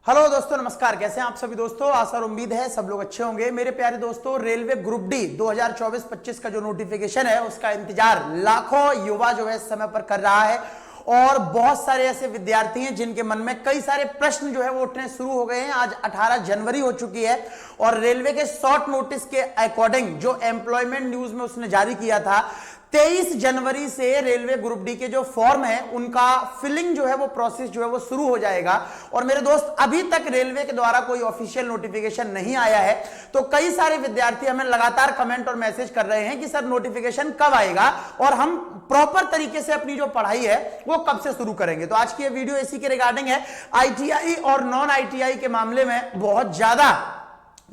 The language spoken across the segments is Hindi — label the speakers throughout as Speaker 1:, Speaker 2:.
Speaker 1: हेलो दोस्तों, नमस्कार। कैसे हैं आप सभी दोस्तों? आशा और उम्मीद है सब लोग अच्छे होंगे। मेरे प्यारे दोस्तों, रेलवे ग्रुप डी 2024-25 का जो नोटिफिकेशन है उसका इंतजार लाखों युवा जो है समय पर कर रहा है और बहुत सारे ऐसे विद्यार्थी हैं जिनके मन में कई सारे प्रश्न जो है वो उठने शुरू हो गए हैं। आज 18 जनवरी हो चुकी है और रेलवे के शॉर्ट नोटिस के अकॉर्डिंग जो एम्प्लॉयमेंट न्यूज में उसने जारी किया था, 23 जनवरी से रेलवे ग्रुप डी के जो फॉर्म है उनका फिलिंग जो है वो प्रोसेस जो है वो शुरू हो जाएगा। और मेरे दोस्त, अभी तक रेलवे के द्वारा कोई ऑफिशियल नोटिफिकेशन नहीं आया है, तो कई सारे विद्यार्थी हमें लगातार कमेंट और मैसेज कर रहे हैं कि सर नोटिफिकेशन कब आएगा और हम प्रॉपर तरीके से अपनी जो पढ़ाई है वो कब से शुरू करेंगे। तो आज की ये वीडियो इसी के रिगार्डिंग है। आईटीआई और नॉन आईटीआई के मामले में बहुत ज्यादा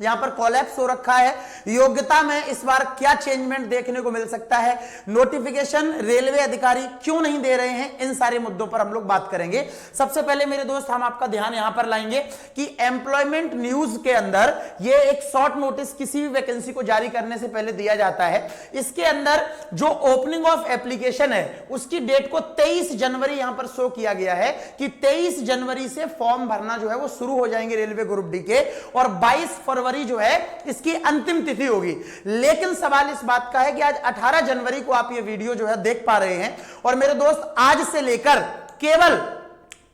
Speaker 1: यहां पर कोलैप्स हो रखा है। योग्यता में इस बार क्या चेंजमेंट देखने को मिल सकता है, नोटिफिकेशन रेलवे अधिकारी क्यों नहीं दे रहे हैं, इन सारे मुद्दों पर हम लोग बात करेंगे। सबसे पहले मेरे दोस्त, हम आपका ध्यान यहां पर लाएंगे कि एम्प्लॉयमेंट न्यूज के अंदर ये एक शॉर्ट नोटिस किसी भी वैकेंसी को जारी करने से पहले दिया जाता है। इसके अंदर जो ओपनिंग ऑफ एप्लीकेशन है उसकी डेट को 23 जनवरी यहां पर शो किया गया है कि 23 जनवरी से फॉर्म भरना जो है वो शुरू हो जाएंगे रेलवे ग्रुप डी के और 22 फरवरी जो है इसकी अंतिम तिथि होगी। लेकिन सवाल इस बात का है कि आज 18 जनवरी को आप ये वीडियो जो है देख पा रहे हैं और मेरे दोस्त, आज से लेकर केवल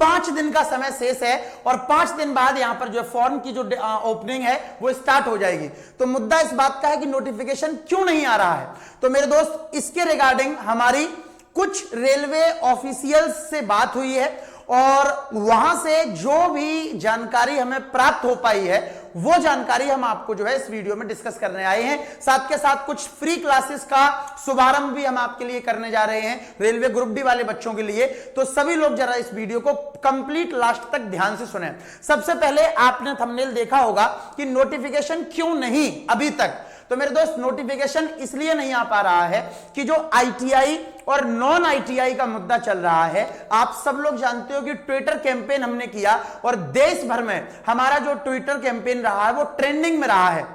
Speaker 1: 5 दिन का समय शेष है और 5 दिन बाद यहां पर जो फॉर्म की जो ओपनिंग है वो स्टार्ट हो जाएगी। तो मुद्दा इस बात का है कि नोटिफिकेशन क्यों नहीं आ रहा है। तो मेरे दोस्त, इसके रिगार्डिंग हमारी कुछ रेलवे ऑफिशियल्स से बात हुई है और वहां से जो भी जानकारी हमें प्राप्त हो पाई है वो जानकारी हम आपको जो है इस वीडियो में डिस्कस करने आए हैं। साथ के साथ कुछ फ्री क्लासेस का शुभारंभ भी हम आपके लिए करने जा रहे हैं रेलवे ग्रुप डी वाले बच्चों के लिए। तो सभी लोग जरा इस वीडियो को कंप्लीट लास्ट तक ध्यान से सुने। सबसे पहले आपने थंबनेल देखा होगा कि नोटिफिकेशन क्यों नहीं अभी तक। तो मेरे दोस्त, नोटिफिकेशन इसलिए नहीं आ पा रहा है कि जो आईटीआई और नॉन आईटीआई का मुद्दा चल रहा है, आप सब लोग जानते हो कि ट्विटर कैंपेन हमने किया और देश भर में हमारा जो ट्विटर कैंपेन रहा है वो ट्रेंडिंग में रहा है।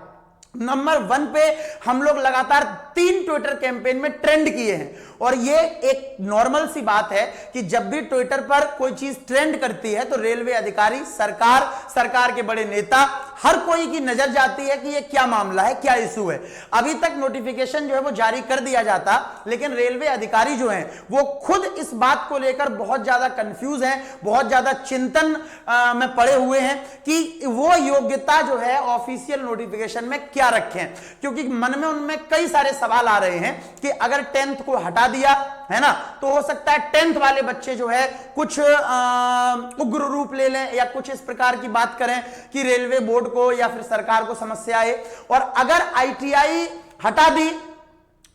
Speaker 1: नंबर 1 पे हम लोग लगातार 3 ट्विटर कैंपेन में ट्रेंड किए हैं और ये एक नॉर्मल सी बात है कि जब भी ट्विटर पर कोई चीज ट्रेंड करती है तो रेलवे अधिकारी, सरकार के बड़े नेता, हर कोई की नजर जाती है कि ये क्या मामला है, क्या इशू है। अभी तक नोटिफिकेशन जो है वो जारी कर दिया जाता, लेकिन रेलवे अधिकारी जो हैं वो खुद इस बात को लेकर बहुत ज्यादा कंफ्यूज हैं, बहुत ज्यादा चिंतन में पड़े हुए हैं कि वो योग्यता जो है ऑफिशियल नोटिफिकेशन में क्या रखें, क्योंकि मन में उनमें कई सारे सवाल आ रहे हैं कि अगर 10th को हटा दिया है ना तो हो सकता है 10th वाले बच्चे जो है कुछ उग्र रूप ले लें या कुछ इस प्रकार की बात करें कि रेलवे बोर्ड को या फिर सरकार को समस्या आए। और अगर आईटीआई हटा दी,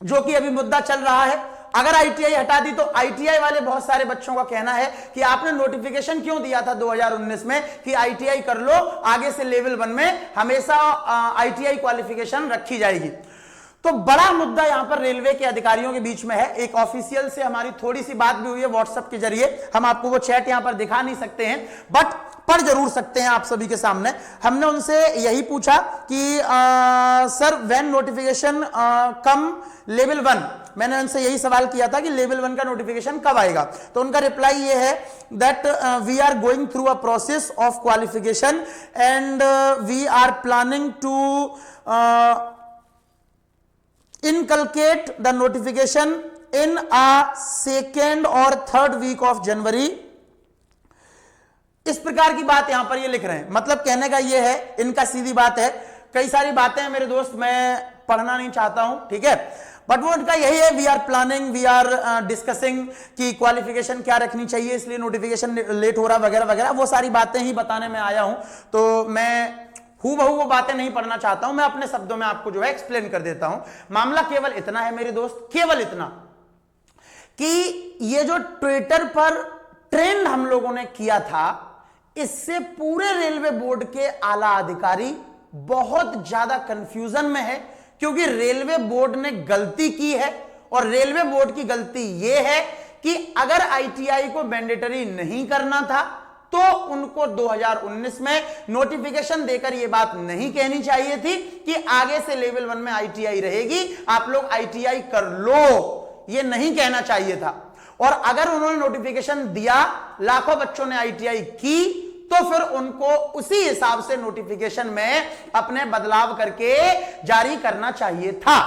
Speaker 1: जो कि अभी मुद्दा चल रहा है, अगर आईटीआई हटा दी तो आईटीआई वाले बहुत सारे बच्चों का कहना है कि आपने नोटिफिकेशन क्यों दिया था 2019 में कि आईटीआई कर लो, आगे से लेवल 1 में हमेशा आईटीआई क्वालिफिकेशन रखी जाएगी। तो बड़ा मुद्दा यहां पर रेलवे के अधिकारियों के बीच में है। एक ऑफिशियल से हमारी थोड़ी सी बात भी हुई है व्हाट्सएप के जरिए, हम आपको वो चैट यहां पर दिखा नहीं सकते हैं बट पढ़ जरूर सकते हैं आप सभी के सामने। हमने उनसे यही पूछा कि sir when notification come level 1, मैंने उनसे यही सवाल किया था कि लेवल 1 का नोटिफिकेशन कब आएगा। तो उनका रिप्लाई ये है that we are going through a process of qualification and we are planning to inculcate the notification in a 2nd or 3rd week of January। इस प्रकार की बात यहां पर ये लिख रहे हैं। मतलब कहने का ये है, इनका सीधी बात है। कई सारी बातें हैं मेरे दोस्त, मैं पढ़ना नहीं चाहता हूं, ठीक है, बट वो उनका यही है, we are planning, we are discussing कि क्वालिफिकेशन क्या रखनी चाहिए, इसलिए नोटिफिकेशन लेट हो रहा वगैरह वगैरह। वो सारी बातें ही बताने में आया हूं, तो मैं हूबहू वो बातें नहीं पढ़ना चाहता हूं, मैं अपने शब्दों में आपको जो है एक्सप्लेन कर देता हूं। मामला केवल इतना है मेरे दोस्त, केवल इतना कि ये जो ट्विटर पर ट्रेंड हम लोगों ने किया था, इससे पूरे रेलवे बोर्ड के आला अधिकारी बहुत ज्यादा कंफ्यूजन में है, क्योंकि रेलवे बोर्ड ने गलती की है और रेलवे बोर्ड की गलती यह है कि अगर आईटीआई को मैंडेटरी नहीं करना था तो उनको 2019 में नोटिफिकेशन देकर यह बात नहीं कहनी चाहिए थी कि आगे से लेवल 1 में आईटीआई रहेगी, आप लोग आईटीआई कर लो, यह नहीं कहना चाहिए था। और अगर उन्होंने नोटिफिकेशन दिया, लाखों बच्चों ने आईटीआई की, तो फिर उनको उसी हिसाब से नोटिफिकेशन में अपने बदलाव करके जारी करना चाहिए था।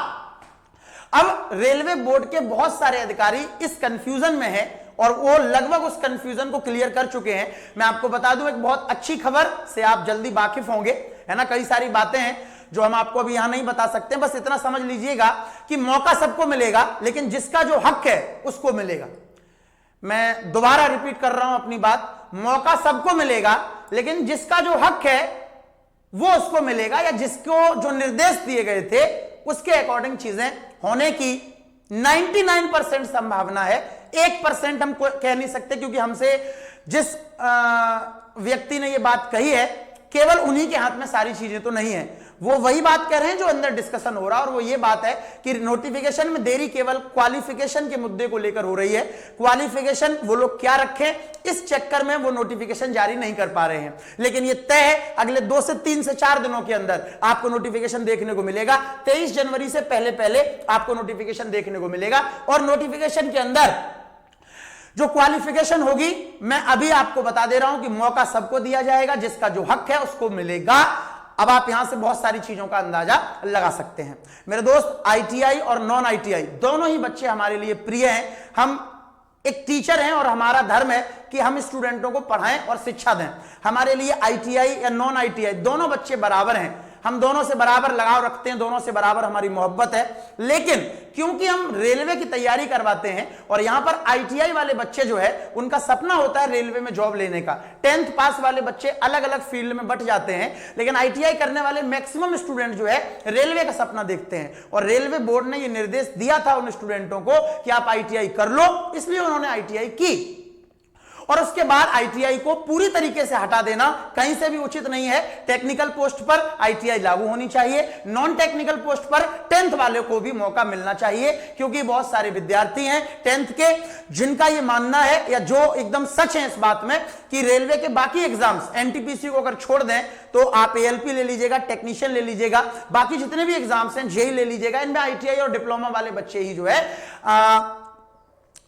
Speaker 1: अब रेलवे बोर्ड के बहुत सारे अधिकारी इस कंफ्यूजन में हैं और वो लगभग उस कंफ्यूजन को क्लियर कर चुके हैं। मैं आपको बता दूं, एक बहुत अच्छी खबर से आप जल्दी वाकिफ होंगे, है ना। कई सारी बातें हैं जो हम आपको अभी यहां नहीं बता सकते, बस इतना समझ लीजिएगा कि मौका सबको मिलेगा, लेकिन जिसका जो हक है उसको मिलेगा। मैं दोबारा रिपीट कर रहा हूं अपनी बात, मौका सबको मिलेगा, लेकिन जिसका जो हक है वो उसको मिलेगा, या जिसको जो निर्देश दिए गए थे उसके अकॉर्डिंग चीजें होने की 99% संभावना है। 1% हम कह नहीं सकते, क्योंकि हमसे जिस व्यक्ति ने ये बात कही है केवल उन्हीं के हाथ में सारी चीजें तो नहीं है। वो वही बात कह रहे हैं जो अंदर डिस्कशन हो रहा है, और वो ये बात है कि नोटिफिकेशन में देरी केवल क्वालिफिकेशन के मुद्दे को लेकर हो रही है। क्वालिफिकेशन वो लोग क्या रखें, इस चक्कर में वो नोटिफिकेशन जारी नहीं कर पा रहे हैं। लेकिन ये तय है, अगले 2 से 3 से 4 दिनों के अंदर आपको नोटिफिकेशन देखने को मिलेगा। 23 जनवरी से पहले पहले आपको नोटिफिकेशन देखने को मिलेगा। और नोटिफिकेशन के अंदर जो क्वालिफिकेशन होगी, मैं अभी आपको बता दे रहा हूं कि मौका सबको दिया जाएगा, जिसका जो हक है उसको मिलेगा। अब आप यहां से बहुत सारी चीजों का अंदाजा लगा सकते हैं। मेरे दोस्त, आईटीआई और नॉन आईटीआई दोनों ही बच्चे हमारे लिए प्रिय हैं। हम एक टीचर हैं और हमारा धर्म है कि हम स्टूडेंटों को पढ़ाएं और शिक्षा दें। हमारे लिए आईटीआई या नॉन आईटीआई दोनों बच्चे बराबर हैं, हम दोनों से बराबर लगाव रखते हैं, दोनों से बराबर हमारी मोहब्बत है। लेकिन क्योंकि हम रेलवे की तैयारी करवाते हैं और यहां पर आईटीआई वाले बच्चे जो है उनका सपना होता है रेलवे में जॉब लेने का। 10th पास वाले बच्चे अलग अलग फील्ड में बट जाते हैं, लेकिन आईटीआई करने वाले मैक्सिमम स्टूडेंट जो है रेलवे का सपना देखते हैं। और रेलवे बोर्ड ने यह निर्देश दिया था उन स्टूडेंटों को कि आप आईटीआई कर लो, इसलिए उन्होंने आईटीआई की। और उसके बाद आईटीआई को पूरी तरीके से हटा देना कहीं से भी उचित नहीं है। टेक्निकल पोस्ट पर आईटीआई लागू होनी चाहिए, नॉन टेक्निकल पोस्ट पर 10th वाले को भी मौका मिलना चाहिए, क्योंकि बहुत सारे विद्यार्थी हैं 10th के जिनका यह मानना है या जो एकदम सच है इस बात में कि रेलवे के बाकी एग्जाम्स एनटीपीसी को अगर छोड़ दें तो आप एएलपी ले लीजिएगा, टेक्नीशियन ले लीजिएगा, बाकी जितने भी एग्जाम्स हैं जेई ले लीजिएगा, इनमें आईटीआई और डिप्लोमा वाले बच्चे ही जो है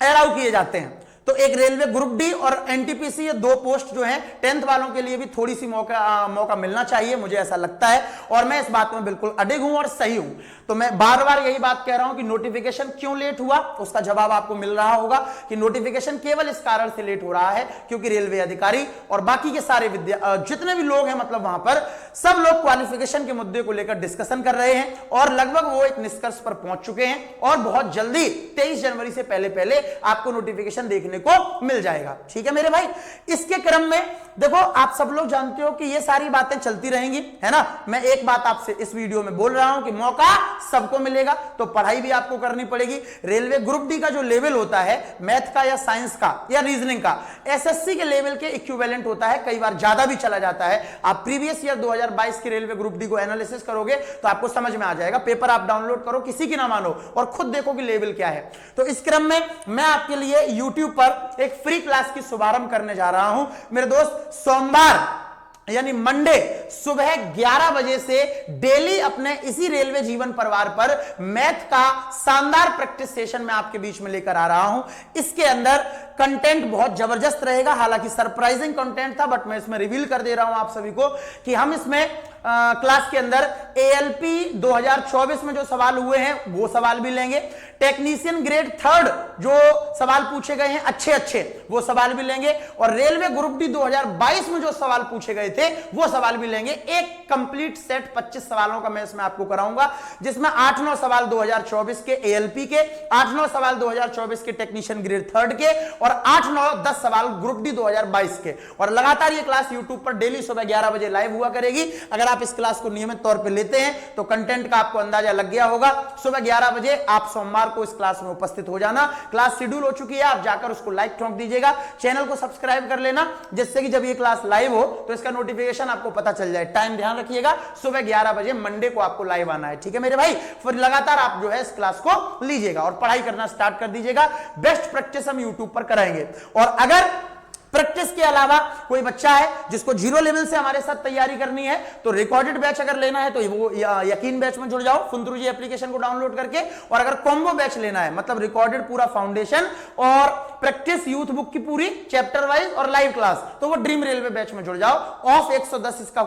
Speaker 1: अलाउ किए जाते हैं। तो एक रेलवे ग्रुप डी और एनटीपीसी, ये 2 पोस्ट जो हैं 10th वालों के लिए भी थोड़ी सी मौका मिलना चाहिए, मुझे ऐसा लगता है। और मैं इस बात में बिल्कुल अडिग हूं और सही हूं। तो मैं बार बार यही बात कह रहा हूं कि नोटिफिकेशन क्यों लेट हुआ, उसका जवाब आपको मिल रहा होगा कि नोटिफिकेशन केवल इस कारण से लेट हो रहा है क्योंकि रेलवे अधिकारी और बाकी के सारे जितने भी लोग हैं, मतलब वहां पर सब लोग क्वालिफिकेशन के मुद्दे को लेकर डिस्कशन कर रहे हैं और लगभग वो एक निष्कर्ष पर पहुंच चुके हैं। और बहुत जल्दी 23 जनवरी से पहले पहले आपको नोटिफिकेशन देखने को मिल जाएगा। ठीक है मेरे भाई, इसके क्रम में देखो, आप सब लोग जानते हो कि ये सारी बातें चलती रहेंगी, है ना। मैं एक बात आपसे इस वीडियो में बोल रहा हूं कि मौका सबको मिलेगा, तो पढ़ाई भी आपको करनी पड़ेगी। रेलवे ग्रुप डी का जो लेवल होता है मैथ का या साइंस का या रीजनिंग का, एसएससी के लेवल के इक्विवेलेंट होता है, कई बार ज्यादा भी चला जाता है। आप प्रीवियस ईयर 2022 के रेलवे ग्रुप डी को एनालिसिस करोगे तो आपको समझ में आ जाएगा। पेपर आप डाउनलोड करो, किसी की ना मानो, और खुद देखो कि लेवल क्या है। तो इस क्रम में मैं आपके लिए यूट्यूब पर एक फ्री क्लास की शुभारंभ करने जा रहा हूं मेरे दोस्त। सोमवार यानी मंडे सुबह 11 बजे से डेली अपने इसी रेलवे जीवन परिवार पर मैथ का शानदार प्रैक्टिस सेशन मैं आपके बीच में लेकर आ रहा हूं। इसके अंदर कंटेंट बहुत जबरदस्त रहेगा, हालांकि सरप्राइजिंग कंटेंट था, बट मैं इसमें रिवील कर दे रहा हूं आप सभी को कि हम इसमें क्लास के अंदर एएलपी 2024 में जो सवाल हुए हैं वो सवाल भी लेंगे। टेक्नीशियन ग्रेड 3rd जो सवाल पूछे गए हैं अच्छे वो सवाल भी लेंगे, और रेलवे ग्रुप डी 2022 में जो सवाल पूछे गए थे वो सवाल भी लेंगे। एक कंप्लीट सेट 25 सवालों का मैं इसमें आपको कराऊंगा, जिसमें 8-9 सवाल 2024 के एएलपी के, 8-9 सवाल 2024 के टेक्नीशियन ग्रेड 3rd के, और 8-9-10 सवाल ग्रुप डी 2022 के। और लगातार ये क्लास यूट्यूब पर डेली सुबह 11 बजे लाइव हुआ करेगी। अगर आप इस क्लास को नियमित तौर पे लेते हैं तो कंटेंट का आपको अंदाजा लग गया होगा। सुबह 11 बजे आप सोमवार को इस क्लास में उपस्थित हो जाना। क्लास शेड्यूल हो चुकी है, आप जाकर उसको लाइक ठोक दीजिएगा, चैनल को सब्सक्राइब कर लेना, जिससे कि जब ये क्लास लाइव हो तो इसका नोटिफिकेशन आपको पता चल जाए। टाइम ध्यान रखिएगा, सुबह 11 बजे मंडे को आपको लाइव आना है। ठीक है मेरे भाई, फिर लगातार आप जो है इस क्लास को लीजिएगा और पढ़ाई करना स्टार्ट कर दीजिएगा। बेस्ट प्रैक्टिस हम यूट्यूब पर कराएंगे। और अगर प्रैक्टिस के अलावा कोई बच्चा है जिसको 0 लेवल से हमारे साथ तैयारी करनी है तो रिकॉर्डेड बैच अगर लेना है तो वो यकीन बैच में जुड़ जाओ, फुंतरू जी एप्लीकेशन को डाउनलोड करके। और अगर कॉम्बो बैच लेना है, मतलब रिकॉर्डेड पूरा फाउंडेशन और प्रैक्टिस यूथ बुक की पूरी चैप्टर वाइज और लाइव क्लास, तो वो ड्रीम रेलवे बैच में जुड़ जाओ। ऑफ 110 इसका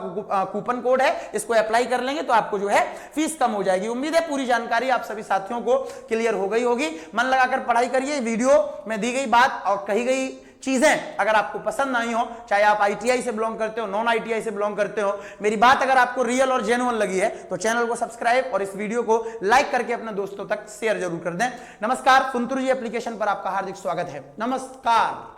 Speaker 1: कूपन कोड है, इसको अप्लाई कर लेंगे तो आपको जो है फीस कम हो जाएगी। उम्मीद है पूरी जानकारी आप सभी साथियों को क्लियर हो गई होगी। मन लगाकर पढ़ाई करिए। वीडियो में दी गई बात और कही गई चीजें अगर आपको पसंद नहीं हो, चाहे आप आईटीआई से बिलोंग करते हो, नॉन आईटीआई से बिलोंग करते हो, मेरी बात अगर आपको रियल और जेन्युइन लगी है तो चैनल को सब्सक्राइब और इस वीडियो को लाइक करके अपने दोस्तों तक शेयर जरूर कर दें। नमस्कार, फुनतुर जी एप्लीकेशन पर आपका हार्दिक स्वागत है। नमस्कार।